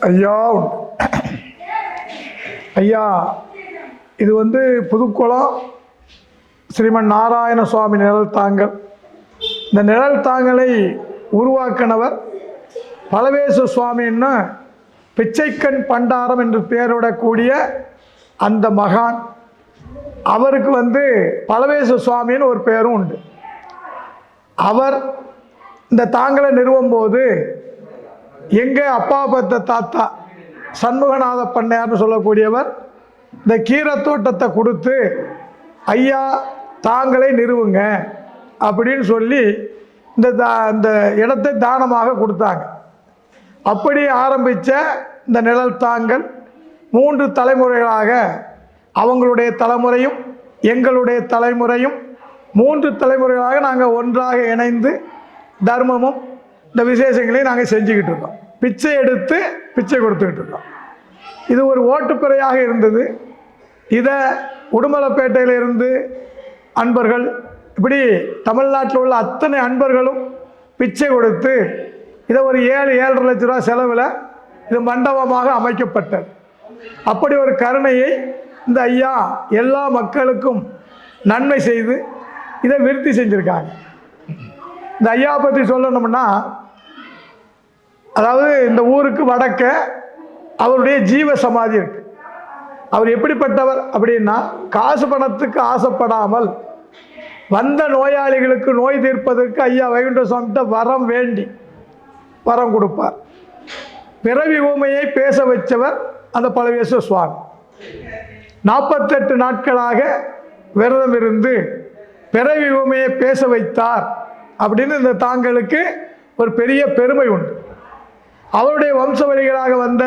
ஐயா ஐயா இது புதுக்குளம் ஸ்ரீமன் நாராயண சுவாமி நிழல் தாங்கல். இந்த நிழல் தாங்கலை உருவாக்கினவர் பலவேச சுவாமின்னு பிச்சைக்கண் பண்டாரம் என்று பெயரிடக்கூடிய அந்த மகான். அவருக்கு பலவேச சுவாமின்னு ஒரு பேரும் உண்டு. அவர் இந்த தாங்கலை நிறுவும் போது எங்கள் அப்பா பத்த தாத்தா சண்முகநாத பண்ணையார்னு சொல்லக்கூடியவர் இந்த கீரைத்தோட்டத்தை கொடுத்து ஐயா தாங்களை நிறுவுங்க அப்படின்னு சொல்லி இந்த இடத்தை தானமாக கொடுத்தாங்க. அப்படி ஆரம்பித்த இந்த நிழல் தாங்கல் 3 தலைமுறைகளாக அவங்களுடைய தலைமுறையும் எங்களுடைய தலைமுறையும் 3 தலைமுறைகளாக நாங்கள் ஒன்றாக இணைந்து தர்மமும் இந்த விசேஷங்களையும் நாங்கள் செஞ்சுக்கிட்டு இருக்கோம். பிச்சை எடுத்து பிச்சை கொடுத்துக்கிட்டு இருக்கோம். இது ஒரு ஓட்டுப்பிறையாக இருந்தது. இதை உடுமலைப்பேட்டையில் இருந்து அன்பர்கள் இப்படி தமிழ்நாட்டில் உள்ள அத்தனை அன்பர்களும் பிச்சை கொடுத்து இதை ஒரு 7-7.5 லட்ச ரூபா செலவில் இது மண்டபமாக அமைக்கப்பட்டது. அப்படி ஒரு கருணையை இந்த ஐயா எல்லா மக்களுக்கும் நன்மை செய்து இதை விருத்தி செஞ்சுருக்காங்க. இந்த ஐயா பற்றி சொல்லணும்னா, அதாவது இந்த ஊருக்கு வடக்க அவருடைய ஜீவ சமாதி இருக்கு. அவர் எப்படிப்பட்டவர் அப்படின்னா, காசு பணத்துக்கு ஆசைப்படாமல் வந்த நோயாளிகளுக்கு நோய் தீர்ப்பதற்கு ஐயா வைகுண்ட சுவாமிகிட்ட வரம் வேண்டி வரம் கொடுப்பார். பிறவி ஊமையை பேச வச்சவர் அந்த பலவேச சுவாமி. 48 நாட்களாக விரதம் இருந்து பிறவி ஊமையை பேச வைத்தார் அப்படின்னு இந்த தாங்களுக்கு ஒரு பெரிய பெருமை உண்டு. அவருடைய வம்ச வழிகளாக வந்த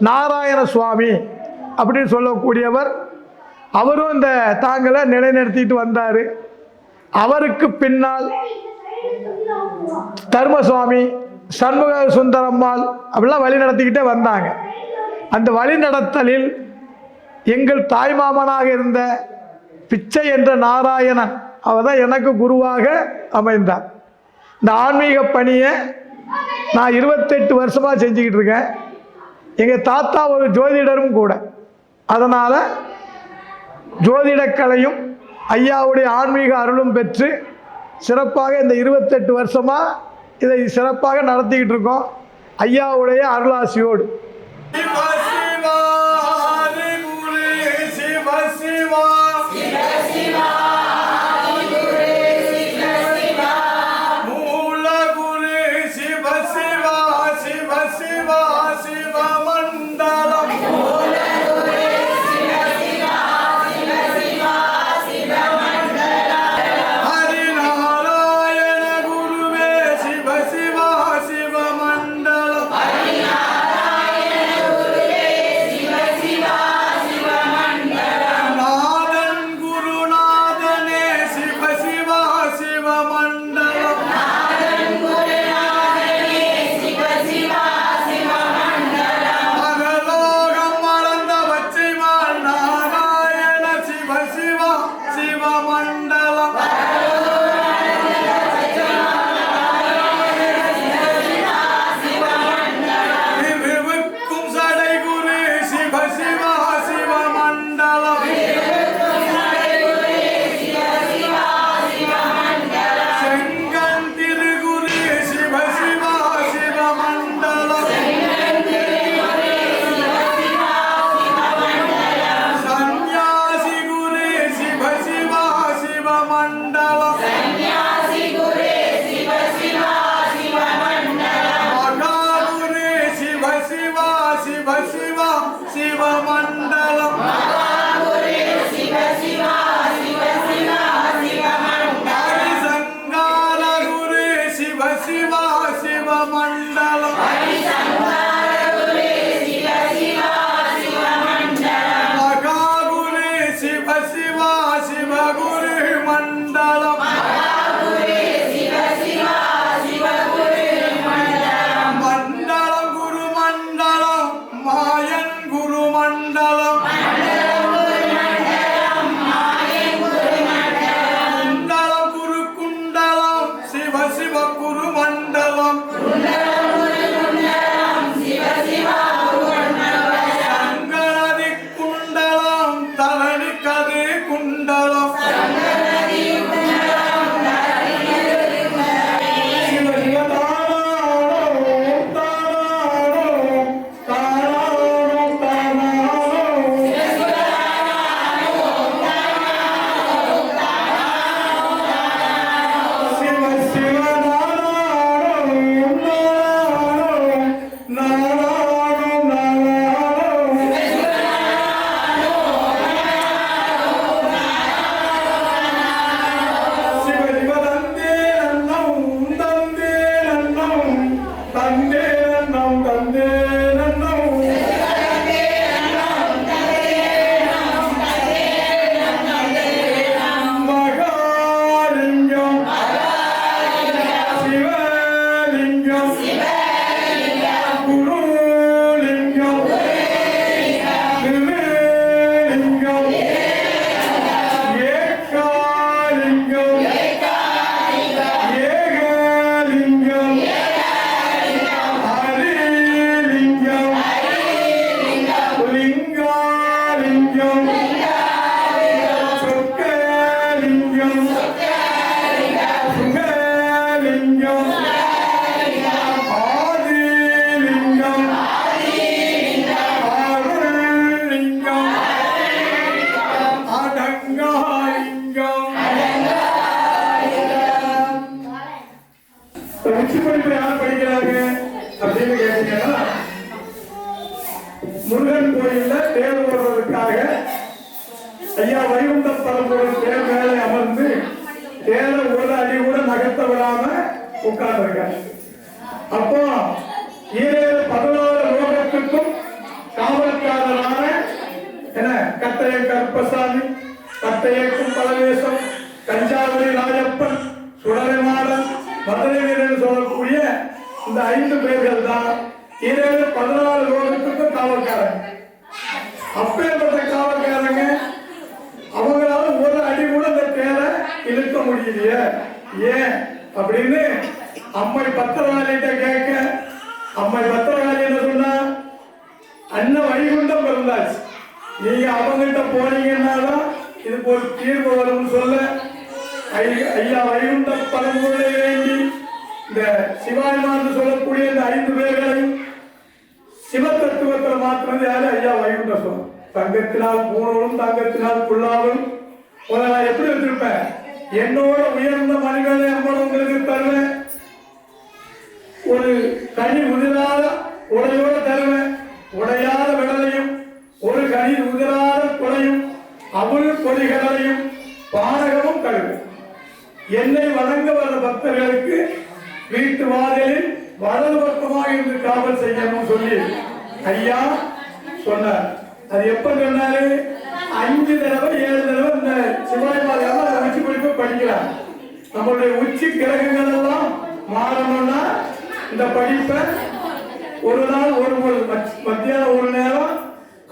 நாராயண சுவாமி அப்படின்னு சொல்லக்கூடியவர், அவரும் இந்த தாங்களை நிலைநிறுத்திட்டு வந்தார். அவருக்கு பின்னால் தர்மசுவாமி, சண்முக சுந்தரம்மாள் அப்படிலாம் வழி நடத்திக்கிட்டே வந்தாங்க. அந்த வழி நடத்தலில் எங்கள் தாய்மாமனாக இருந்த பிச்சை என்ற நாராயணன் அவர் தான் எனக்கு குருவாக அமைந்தார். இந்த ஆன்மீக பணியை நான் 28 வருஷமாக செஞ்சுக்கிட்டு இருக்கேன். எங்கள் தாத்தா ஒரு ஜோதிடரும் கூட. அதனால் ஜோதிடக்கலையும் ஐயாவுடைய ஆன்மீக அருளும் பெற்று சிறப்பாக இந்த 28 வருஷமாக இதை சிறப்பாக நடத்திக்கிட்டு இருக்கோம். ஐயாவுடைய அருளாசியோடு. Shiva Shiva உச்சி படிப்பு யார் படிக்கிறாங்க அப்படின்னு கேட்டீங்கன்னா, முருகன் கோயில்ல தேர் ஓடுறதுக்காக ஐயா வைகுண்ட பரம்பொருள் தேர் மேலே அமர்ந்து தேர ஒரு அடி கூட நகர்த்த விடாம உட்கார்ந்துருக்காங்க. அப்போ 14 லோகத்துக்கும் காவல்காரரான என்ன கட்டையன் கருப்பசாமி, கட்டையக்கும் பரவேசம், தஞ்சாவூரி ராஜப்பன், சுடலைமாறன், மதுரை வீரன் சொல்லக்கூடிய இந்த 5 பேர்கள் தான் 14 லோகத்துக்கும் காவல்காரங்க. அப்பேற்பட்ட காவல்காரங்க அவங்களால ஒரு அடி கூட இந்த தேரை இழுக்க முடியலையே, ஏன் அப்படின்னு அம்மை பத்திரகாளிகிட்ட கேட்க, அம்மை பத்திரகாளி என்ன சொன்னா, அண்ணன் வைகுண்டம் பிறந்தாச்சு, நீங்க அவங்ககிட்ட போனீங்கன்னாதான் இதுக்கு ஒரு தீர்வு வரும்னு சொல்ல, ஐயா வைகுண்ட பரம்பொருளை வேண்டி இந்த சிவாய்மான்னு சொல்லக்கூடிய இந்த 5 பேர்களையும் சிவத்தத்துவத்தில் மாத்தினது யாரு? ஐயா வைகுண்ட சொல்லும். தங்கத்தினால் பூணலும் தங்கத்தினால் புல்லாவும் நான் எப்படி வச்சிருப்பேன், என்னோட உயர்ந்த மனிதனை அம்மன் உங்களுக்கு தருவேன், ஒரு கனி உதிராத உடையோட தருவேன், உடையாத விடலையும் ஒரு கனி உதிராத குறையும் அமுல் கொடிகளையும் பானகமும் தருவேன். என்னை வணங்க வர பக்தர்களுக்கு வீட்டு வாசலில் வலது பக்கமாக இருந்து காவல் செய்யணும் சொல்லி ஐயா சொன்னார். அது எப்ப சொன்னாரு? 5 தடவை 7 தடவை இந்த சிவாய்மார்கள் உச்சி படிப்பு படிக்கிறார். நம்மளுடைய உச்சி கிரகங்கள் எல்லாம் மாறணும்னா இந்த படிப்பை ஒரு நாள் ஒரு மத்தியானம் ஒரு நேரம்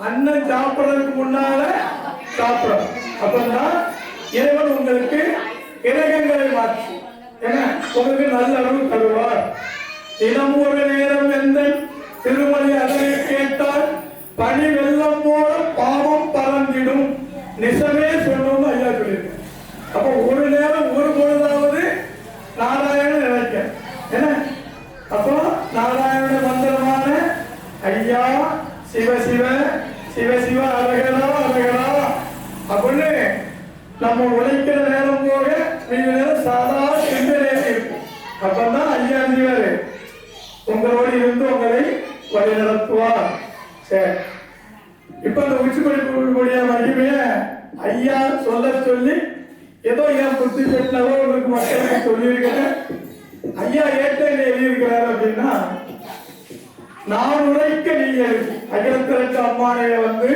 அண்ணன் சாப்பிடறதுக்கு முன்னால சாப்பிடும். அப்பதான் இறைவன் உங்களுக்கு கிரகங்களை மாற்றி என்ன உங்களுக்கு நல்ல அளவு தருவார். தினம் ஒரு நேரம் எந்த திருமலை அதனை கேட்டால் பனி வெள்ளம் போல பாவம் பறந்திடும், நிசமே சொல்லணும்னு ஐயா சொல்லியிருக்கேன். அப்போ ஒரு நேரம் ஒரு பொழுதாவது நாராயணன் நினைக்க என்ன, அப்போ நாராயண மந்திரமான ஐயா சிவ சிவ சிவ சிவ அழகரா அழகரா அப்படின்னு நம்ம உழைக்கிற நேரம் போக மீது நேரம் சாதா சிந்தனை இருக்கும். அப்பதான் ஐயா அறிவாரு உங்களோடு இருந்து உங்களை வழி நடத்துவார். சரி, இப்ப இந்த உச்சி படிப்புடைய மகிமைய ஐயா சொல்ல சொல்லி ஏதோ ஏன் புத்தி பெற்றவோ உங்களுக்கு மக்களுக்கு சொல்லியிருக்கிறேன். ஐயா ஏற்ற எழுதியிருக்கிறார் அப்படின்னா, நான் உரைக்க நீ எழுதி அகிலத்திற்கு அம்மானைய வந்து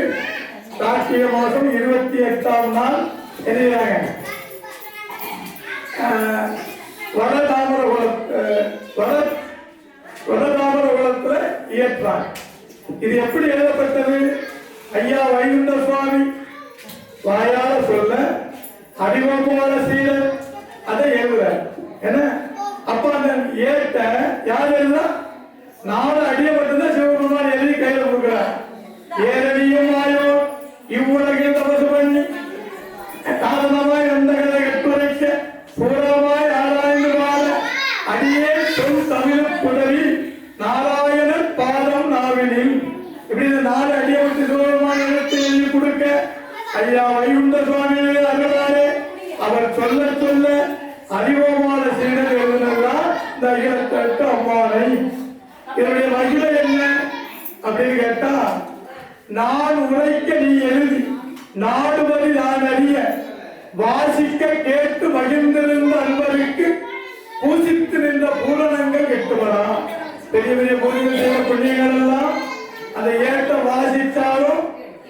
கார்த்திகை மாதம் 28ஆம் நாள் எழுதுறாங்க. வடதாமர குலத்துல இயற்றாங்க. இது எப்படி எழுதப்பட்டது? ஐயா வைகுண்ட சுவாமி வாயால சொல்ல அடிவகுமான சீடர் அதை எழுதுறார். என்ன அப்ப அந்த ஏட்ட யார் எழுதா? 4 அடியை மட்டும்தான் சிவபெருமான் எழுதி கையில கொடுக்கிறார். ஏரடியும் ஆயோ இவ்வுலகில் தபசு பண்ணி காரணமாய் வந்த கதை கட்டுரைக்க பூரமாய் ஆராய்ந்து வாழ அடியே சொல் தமிழ் புதவி நாராயணர் பாதம் நாவினில். இப்படி இந்த 4 அடியை விட்டு சிவபெருமான எழுத்து எழுதி கொடுக்க ஐயா வைகுண்ட சுவாமிகளே அருளாரே அவர் சொல்ல சொல்ல அறிவோமான சீடர் எழுதுனதுதான் இந்த அகிலத்திற்கு அம்மானை. இதனுடைய மகிழை என்ன அப்படின்னு கேட்டா, நான் உரைக்க நீ எழுதி நாடுவதை நான் அறிய வாசிக்க கேட்டு மகிழ்ந்திருந்த அன்பருக்கு பூசித்து நின்ற பூரணங்கள் கெட்டுவரா. பெரிய பெரிய பூஜைகள் புண்ணியங்கள் எல்லாம் அதை ஏற்ற வாசித்தாலும்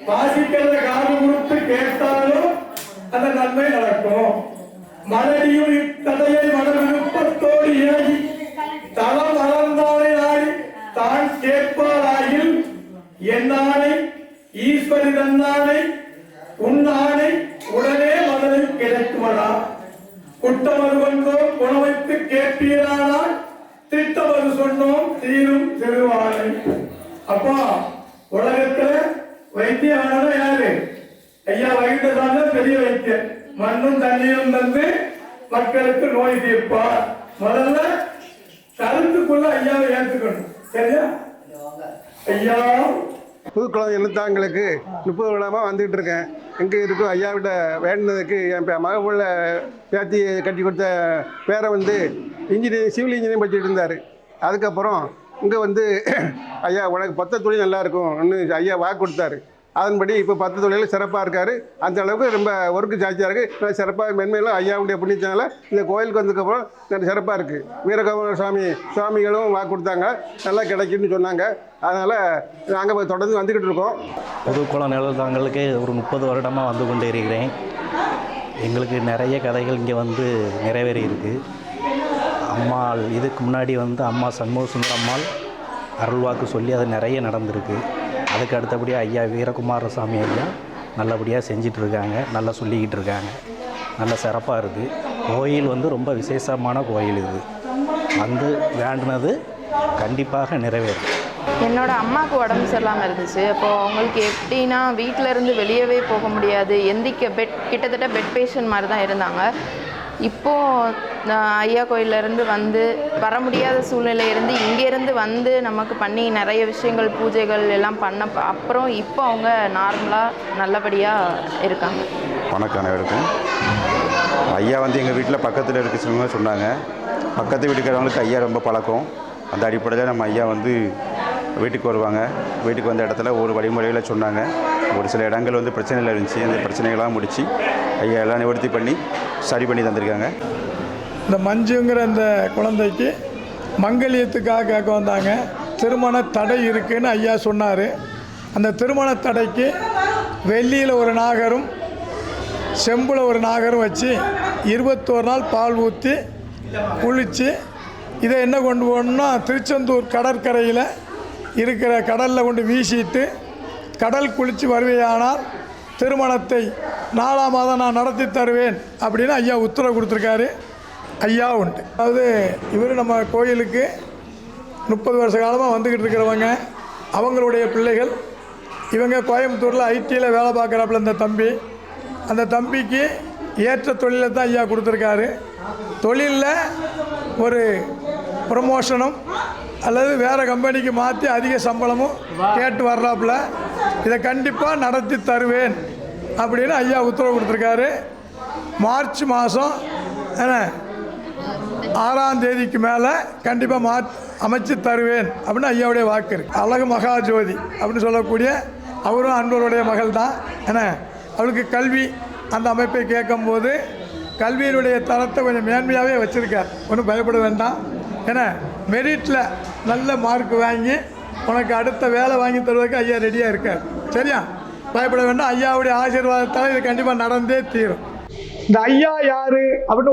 வாசிக்கிறத காது கொடுத்து கேட்டாலும் அந்த நன்மை நடக்கும். மலடியும் இக்கதையை மனவிருப்பத்தோடு ஏகி தளம் வளர்ந்தாலே நாடி தான் கேட்பாராயில் என்னானை ஈஸ்வரி தன்னானை உன்னானை உடனே மதனை கிடைக்குமடா. குட்டமது வந்தோம் குணவைத்து கேட்பீரானால் திட்டமது சொன்னோம் தீரும் திருவானை. அப்பா உலகத்துல வைத்தியம் யாரு? ஐயா வைத்தியசாமி பெரிய வைத்தியர். மண்ணும் தண்ணீரும் தந்து மக்களுக்கு நோய் தீர்ப்பார். முதல்ல கருத்துக்குள்ள ஐயாவை ஏற்றுக்கணும். சரியா? ஐயா புதுக்குளம் எழுத்தாங்களுக்கு 30 விழாமா வந்துகிட்டு இருக்கேன். எங்கே இருக்கும் ஐயாவிட்ட வேண்டினதுக்கு என் மக உள்ள பேத்தி கட்டி கொடுத்த பேரை வந்து இன்ஜினியரிங் சிவில் இன்ஜினியரிங் படிச்சுட்டு இருந்தார். அதுக்கப்புறம் இங்கே வந்து ஐயா உனக்கு 10 தொழில் நல்லாயிருக்கும்னு ஐயா வாக்கு கொடுத்தாரு. அதன்படி இப்போ 10 தொழிலில் சிறப்பாக இருக்கார். அந்த அளவுக்கு ரொம்ப ஒர்க்கு ஜாஸ்தியாக இருக்குது. சிறப்பாக மென்மையிலும் ஐயாவுடைய புண்ணியத்தினால இந்த கோயிலுக்கு வந்ததுக்கப்புறம் சிறப்பாக இருக்குது. வீரகமல சுவாமிகளும் வாக்கு கொடுத்தாங்க, நல்லா கிடைக்குன்னு சொன்னாங்க. அதனால் நாங்கள் தொடர்ந்து வந்துக்கிட்டு இருக்கோம். புதுக்குளம் நிலத்தாங்களுக்கு ஒரு 30 வருடமாக வந்து கொண்டு இருக்கிறேன். எங்களுக்கு நிறைய கதைகள் இங்கே வந்து நிறைவேறி இருக்குது. அம்மாள் இதுக்கு முன்னாடி வந்து அம்மா சண்முக சுந்தரம்மாள் அருள்வாக்கு சொல்லி அது நிறைய நடந்திருக்கு. அதுக்கு அடுத்தபடியாக ஐயா வீரகுமாரசாமி ஐயா நல்லபடியாக செஞ்சிட்ருக்காங்க, நல்லா சொல்லிக்கிட்டு இருக்காங்க, நல்ல சிறப்பாக இருக்குது. கோயில் வந்து ரொம்ப விசேஷமான கோயில். இது வந்து வேண்டினது கண்டிப்பாக நிறைவேறும். என்னோடய அம்மாவுக்கு உடம்பு சரியில்லாமல் இருந்துச்சு. அப்போது அவங்களுக்கு எப்படின்னா வீட்டிலேருந்து வெளியவே போக முடியாது, கிட்டத்தட்ட பெட் பேஷண்ட் மாதிரி தான் இருந்தாங்க. இப்போது ஐயா கோயிலேருந்து வந்து வர முடியாத சூழ்நிலை இருந்து இங்கேருந்து வந்து நமக்கு பண்ணி நிறைய விஷயங்கள் பூஜைகள் எல்லாம் பண்ண அப்புறம் இப்போ அவங்க நார்மலாக நல்லபடியாக இருக்காங்க. வணக்கம் அனைவருக்கும். ஐயா வந்து எங்கள் வீட்டில் பக்கத்தில் இருக்க சொன்னாங்க. பக்கத்து வீட்டுக்காரவங்களுக்கு ஐயா ரொம்ப பழக்கம். அந்த அடிப்படையில் நம்ம ஐயா வந்து வீட்டுக்கு வருவாங்க. வீட்டுக்கு வந்த இடத்துல ஒரு வழிமுறைகளை சொன்னாங்க. ஒரு சில இடங்கள் வந்து பிரச்சனைகள் இருந்துச்சு. அந்த பிரச்சனைகளாக முடித்து ஐயா எல்லாம் நிவர்த்தி பண்ணி சரி பண்ணி தந்திருக்காங்க. இந்த மஞ்சுங்கிற இந்த குழந்தைக்கு மங்கல்யத்துக்காக கேட்க வந்தாங்க. திருமண தடை இருக்குன்னு ஐயா சொன்னார். அந்த திருமண தடைக்கு வெள்ளியில் ஒரு நாகரும் செம்பில் ஒரு நாகரும் வச்சு 21 நாள் பால் ஊற்றி குளித்து இதை என்ன கொண்டு போகணும்னா திருச்செந்தூர் கடற்கரையில் இருக்கிற கடலில் கொண்டு வீசிட்டு கடல் குளித்து வருவையானால் திருமணத்தை 4ஆம் மாதம் நான் நடத்தி தருவேன் அப்படின்னு ஐயா உத்தரவு கொடுத்துருக்காரு. ஐயா உண்டு. அதாவது இவர் நம்ம கோயிலுக்கு 30 வருஷ காலமாக வந்துக்கிட்டு இருக்கிறவங்க, அவங்களுடைய பிள்ளைகள். இவங்க கோயம்புத்தூரில் ஐடியில் வேலை பார்க்குறாப்புல இந்த தம்பி. அந்த தம்பிக்கு ஏற்ற தொழிலை தான் ஐயா கொடுத்துருக்காரு. தொழிலில் ஒரு ப்ரமோஷனும் அல்லது வேறு கம்பெனிக்கு மாற்றி அதிக சம்பளமும் கேட்டு வர்றாப்புல. இதை கண்டிப்பாக நடத்தி தருவேன் அப்படின்னு ஐயா உத்தரவு கொடுத்துருக்காரு. மார்ச் மாதம் 6ஆம் தேதிக்கு மேலே கண்டிப்பாக அமைச்சு தருவேன் அப்படின்னு ஐயாவுடைய வாக்கு இருக்குது. அழகு மகாஜோதி அப்படின்னு சொல்லக்கூடிய அவரும் அன்பருடைய மகள் தான். அவளுக்கு கல்வி அந்த அமைப்பை கேட்கும்போது கல்வியினுடைய தரத்தை கொஞ்சம் மேன்மையாகவே வச்சுருக்கார். ஒன்றும் பயப்பட வேண்டாம். மெரிட்டில் நல்ல மார்க் வாங்கி உனக்கு அடுத்த வேலை வாங்கி தருவதற்கு ஐயா ரெடியாக இருக்கார். சரியா? பயப்பட வேண்டாம். ஐயாவுடைய ஆசீர்வாதத்தால் இது கண்டிப்பாக நடந்தே தீரும். இந்த ஐயா யார் அப்படின்னு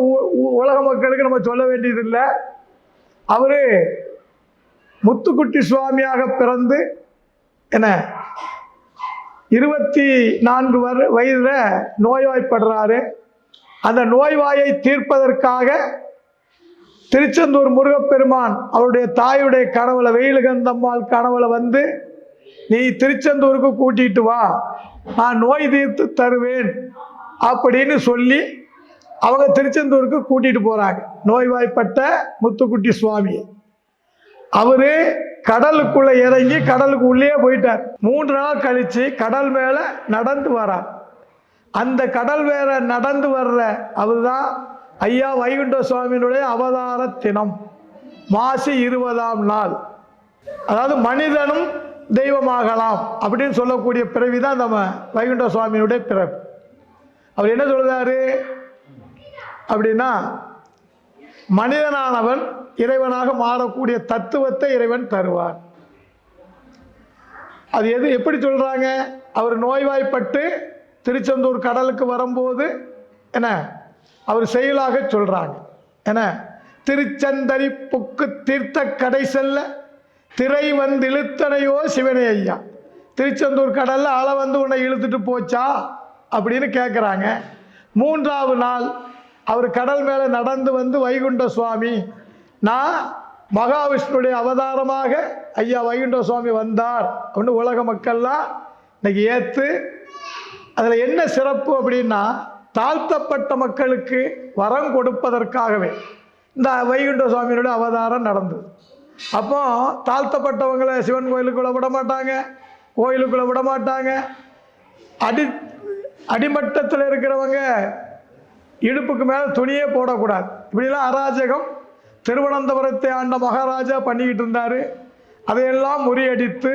உலக மக்களுக்கு நம்ம சொல்ல வேண்டியதில்லை. அவர் முத்துக்குட்டி சுவாமியாக பிறந்து 24 வயதில் நோய்வாய்ப்படுறாரு. அந்த நோய்வாயை தீர்ப்பதற்காக திருச்செந்தூர் முருகப்பெருமான் அவருடைய தாயுடைய கனவுல, வெயிலுகந்தம்மாள் கனவுல வந்து, நீ திருச்செந்தூருக்கு கூட்டிகிட்டு வா, நான் நோய் தீர்த்து தருவேன் அப்படின்னு சொல்லி அவங்க திருச்செந்தூருக்கு கூட்டிகிட்டு போகிறாங்க. நோய்வாய்ப்பட்ட முத்துக்குட்டி சுவாமியை அவர் கடலுக்குள்ளே இறங்கி கடலுக்கு உள்ளே போயிட்டார். 3 நாள் கழித்து கடல் மேலே நடந்து வரார். அந்த கடல் மேலே நடந்து வர்ற அவர் தான் ஐயா வைகுண்ட சுவாமியினுடைய அவதார தினம், மாசி 20ஆம் நாள். அதாவது மனிதனும் தெய்வமாகலாம் அப்படின்னு சொல்லக்கூடிய பிறவி தான் நம்ம வைகுண்ட சுவாமியினுடைய பிறவி. அவர் என்ன சொல்றாரு அப்படின்னா, மனிதனானவன் இறைவனாக மாறக்கூடிய தத்துவத்தை இறைவன் தருவார். அது எப்படி சொல்றாங்க? அவர் நோய்வாய்ப்பட்டு திருச்செந்தூர் கடலுக்கு வரும்போது அவர் செயலாக சொல்றாங்க. திருச்செந்தரி புக்கு தீர்த்த கடை செல்ல திரை வந்து இழுத்தனையோ சிவனே ஐயா. திருச்செந்தூர் கடல்ல அலை வந்து உன்னை இழுத்துட்டு போச்சா அப்படின்னு கேட்குறாங்க. 3ஆவது நாள் அவர் கடல் மேலே நடந்து வந்து, வைகுண்ட சுவாமி, நான் மகாவிஷ்ணுடைய அவதாரமாக ஐயா வைகுண்ட சுவாமி வந்தார் அப்படின்னு உலக மக்கள்லாம் இன்னைக்கு ஏற்று, அதில் என்ன சிறப்பு அப்படின்னா, தாழ்த்தப்பட்ட மக்களுக்கு வரம் கொடுப்பதற்காகவே இந்த வைகுண்ட சுவாமியினுடைய அவதாரம் நடந்தது. அப்போ தாழ்த்தப்பட்டவங்களை சிவன் கோயிலுக்குள்ளே விட மாட்டாங்க, கோயிலுக்குள்ளே விட மாட்டாங்க. அடிமட்டத்தில் இருக்கிறவங்க இடுப்புக்கு மேலே துணியே போடக்கூடாது. இப்படிலாம் அராஜகம் திருவனந்தபுரத்தை ஆண்ட மகாராஜா பண்ணிக்கிட்டு இருந்தார். அதையெல்லாம் முறியடித்து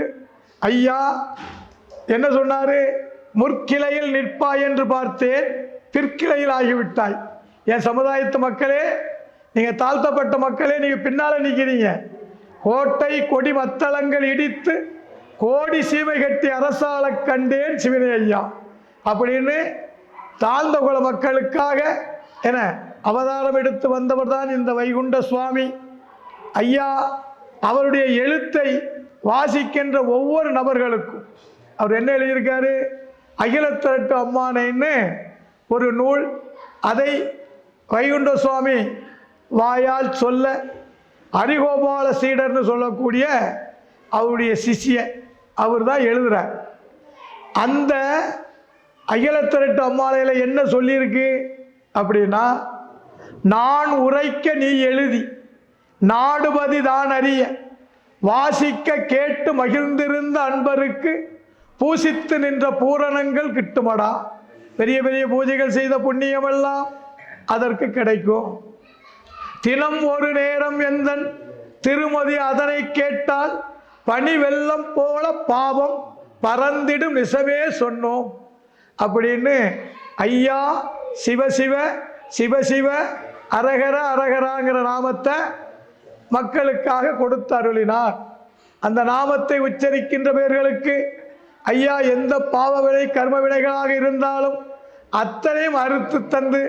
ஐயா என்ன சொன்னார்? முற்கிளையில் நிற்பாய் என்று பார்த்தேன், பிற்கிளையில் ஆகிவிட்டாய். என் சமுதாயத்து மக்களே, நீங்கள் தாழ்த்தப்பட்ட மக்களே, நீங்கள் பின்னால் நிற்கிறீங்க. கோட்டை கொடி மத்தளங்கள் இடித்து கோடி சீமை கட்டி அரசாள கண்டேன் சிவனே ஐயா அப்படின்னு தாழ்ந்த குல மக்களுக்காக என அவதாரம் எடுத்து வந்தவர் தான் இந்த வைகுண்ட சுவாமி ஐயா. அவருடைய எழுத்தை வாசிக்கின்ற ஒவ்வொரு நபர்களுக்கும் அவர் என்ன எழுதியிருக்காரு? அகிலத்திரட்டு அம்மானைன்னு ஒரு நூல். அதை வைகுண்ட சுவாமி வாயால் சொல்ல ஹரிகோபால சீடர்னு சொல்லக்கூடிய அவருடைய சிஷ்யன் அவர் தான் எழுதுகிறார். அந்த அகிலத்திரட்டு அம்மாலையில் என்ன சொல்லியிருக்கு அப்படின்னா, நான் உரைக்க நீ எழுதி நாடுபதி தான் அறிய வாசிக்க கேட்டு மகிழ்ந்திருந்த அன்பருக்கு பூசித்து நின்ற பூரணங்கள் கிட்டுமடா. பெரிய பெரிய பூஜைகள் செய்த புண்ணியமெல்லாம் அதற்கு கிடைக்கும். தினம் ஒரு நேரம் எந்தன் திருமதி அதனை கேட்டால் பனி வெள்ளம் போல பாவம் பறந்திடும் நிசமே சொன்னோம் அப்படின்னு ஐயா சிவசிவ சிவசிவ அரகர அரகராங்கிற நாமத்தை மக்களுக்காக கொடுத்து அருளினார். அந்த நாமத்தை உச்சரிக்கின்ற பேர்களுக்கு ஐயா எந்த பாவ வினை கர்ம வினைகளாக இருந்தாலும் அத்தனையும் அறுத்து தந்து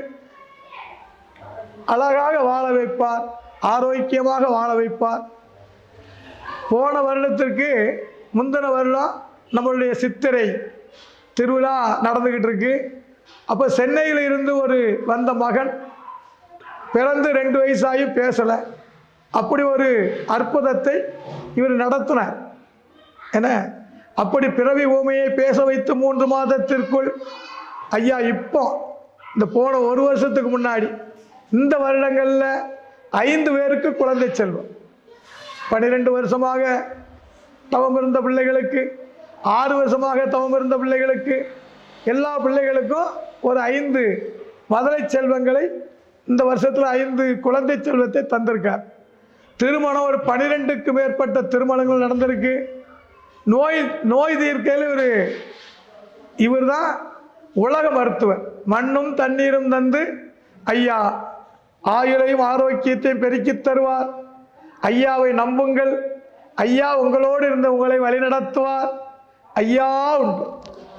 அழகாக வாழ வைப்பார், ஆரோக்கியமாக வாழ வைப்பார். போன வருடத்திற்கு முந்தின வருடம் நம்மளுடைய சித்திரை திருவிழா நடந்துக்கிட்டு இருக்கு. அப்போ சென்னையில் இருந்து வந்த மகன் பிறந்து 2 வயசாயும் பேசலை. அப்படி ஒரு அற்புதத்தை இவர் நடத்தினார். என்ன அப்படி பிறவி ஊமையை பேச வைத்து 3 மாதத்திற்குள் ஐயா இப்போ இந்த போன 1 வருஷத்துக்கு முன்னாடி இந்த வருடங்களில் 5 பேருக்கு குழந்தை செல்வம். 12 வருஷமாக தவம் இருந்த பிள்ளைகளுக்கு, 6 வருஷமாக தவம் இருந்த பிள்ளைகளுக்கு, எல்லா பிள்ளைகளுக்கும் ஒரு 5 மதுரை செல்வங்களை இந்த வருஷத்தில் 5 குழந்தை செல்வத்தை தந்திருக்கார். திருமணம் ஒரு 12க்கு மேற்பட்ட திருமணங்கள் நடந்திருக்கு. நோய் தீர்க்கையில் இவர் தான் உலக மருத்துவர். மண்ணும் தண்ணீரும் தந்து ஐயா ஆயுளையும் ஆரோக்கியத்தையும் பெருக்கித் தருவார். ஐயாவை நம்புங்கள், ஐயா உங்களோடு இருந்து உங்களை வழிநடத்துவார். ஐயா உண்டு.